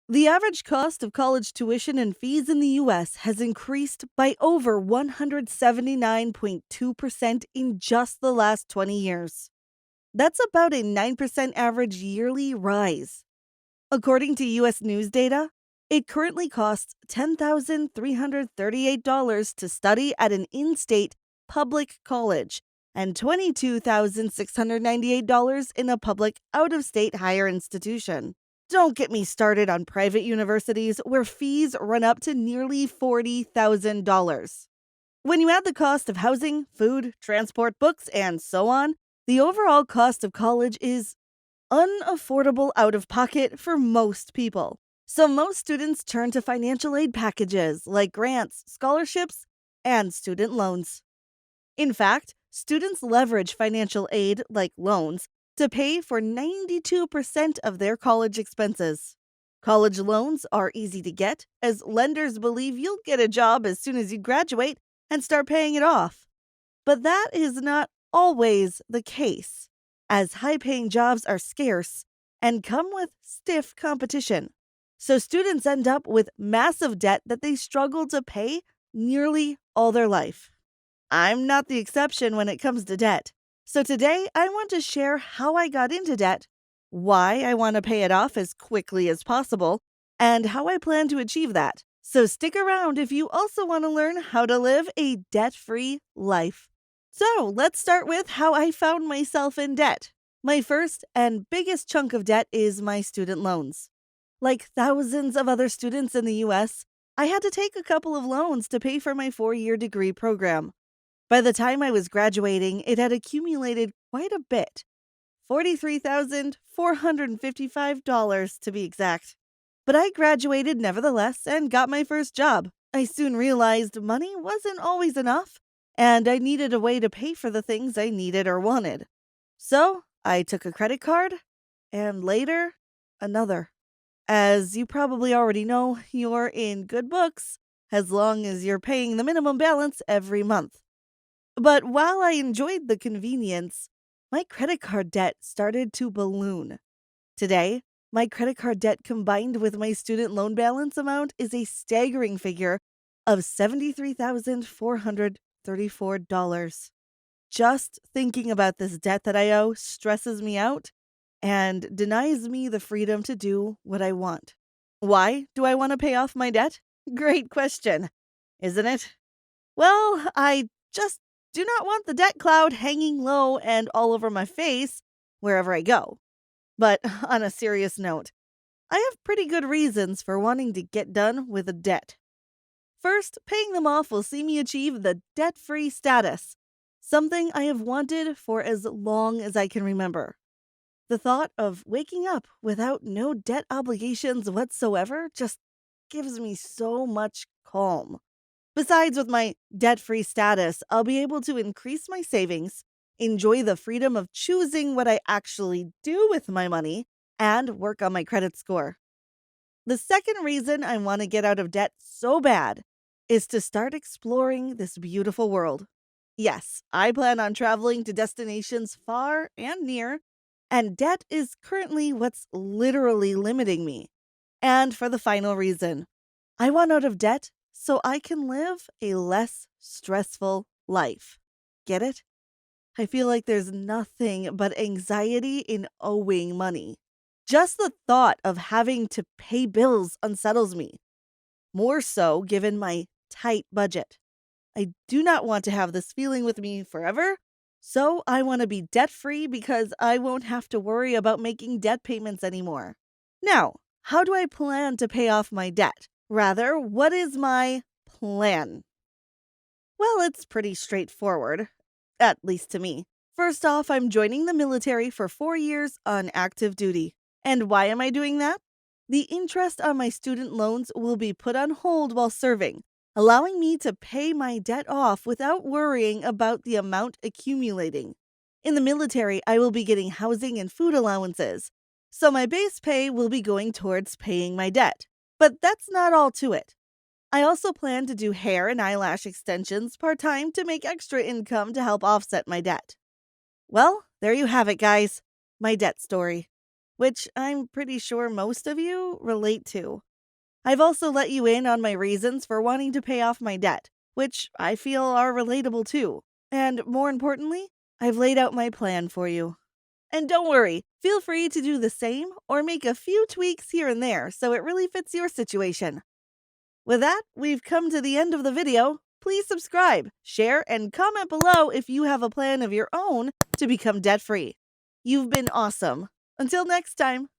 The average cost of college tuition and fees in the US has increased by over 179.2% in just the last 20 years. That's about a 9% average yearly rise. According to US News data, it currently costs $10,338 to study at an in state public college and $22,698 in a public out of state higher institution. Don't get me started on private universities where fees run up to nearly $40,000. When you add the cost of housing, food, transport, books, and so on, the overall cost of college is unaffordable out of pocket for most people. So most students turn to financial aid packages like grants, scholarships, and student loans. In fact, students leverage financial aid like loans to pay for 92% of their college expenses. College loans are easy to get as lenders believe you'll get a job as soon as you graduate and start paying it off. But that is not always the case, as high paying jobs are scarce and come with stiff competition. So students end up with massive debt that they struggle to pay nearly all their life. I'm not the exception when it comes to debt. So today I want to share how I got into debt, why I want to pay it off as quickly as possible, and how I plan to achieve that. So stick around if you also want to learn how to live a debt-free life. So let's start with how I found myself in debt. My first and biggest chunk of debt is my student loans. Like thousands of other students in the US, I had to take a couple of loans to pay for my 4-year degree program. By the time I was graduating, it had accumulated quite a bit, $43,455 to be exact. But I graduated nevertheless and got my first job. I soon realized money wasn't always enough, and I needed a way to pay for the things I needed or wanted. So I took a credit card, and later, another. As you probably already know, you're in good books as long as you're paying the minimum balance every month. But while I enjoyed the convenience, my credit card debt started to balloon. Today, my credit card debt combined with my student loan balance amount is a staggering figure of $73,434. Just thinking about this debt that I owe stresses me out and denies me the freedom to do what I want. Why do I want to pay off my debt? Great question, isn't it? Well, I just do not want the debt cloud hanging low and all over my face wherever I go. But on a serious note, I have pretty good reasons for wanting to get done with a debt. First, paying them off will see me achieve the debt-free status, something I have wanted for as long as I can remember. The thought of waking up without no debt obligations whatsoever just gives me so much calm. Besides, with my debt-free status, I'll be able to increase my savings, enjoy the freedom of choosing what I actually do with my money, and work on my credit score. The second reason I want to get out of debt so bad is to start exploring this beautiful world. Yes, I plan on traveling to destinations far and near, and debt is currently what's literally limiting me. And for the final reason, I want out of debt so I can live a less stressful life. Get it? I feel like there's nothing but anxiety in owing money. Just the thought of having to pay bills unsettles me, more so given my tight budget. I do not want to have this feeling with me forever, so I want to be debt-free because I won't have to worry about making debt payments anymore. Now, how do I plan to pay off my debt? Rather, what is my plan? Well, it's pretty straightforward, at least to me. First off, I'm joining the military for 4 years on active duty. And why am I doing that? The interest on my student loans will be put on hold while serving, allowing me to pay my debt off without worrying about the amount accumulating. In the military, I will be getting housing and food allowances, so my base pay will be going towards paying my debt. But that's not all to it. I also plan to do hair and eyelash extensions part-time to make extra income to help offset my debt. Well, there you have it, guys. My debt story. which I'm pretty sure most of you relate to. I've also let you in on my reasons for wanting to pay off my debt, which I feel are relatable too. And more importantly, I've laid out my plan for you. And don't worry, feel free to do the same or make a few tweaks here and there so it really fits your situation. With that, we've come to the end of the video. Please subscribe, share, and comment below if you have a plan of your own to become debt-free. You've been awesome. Until next time.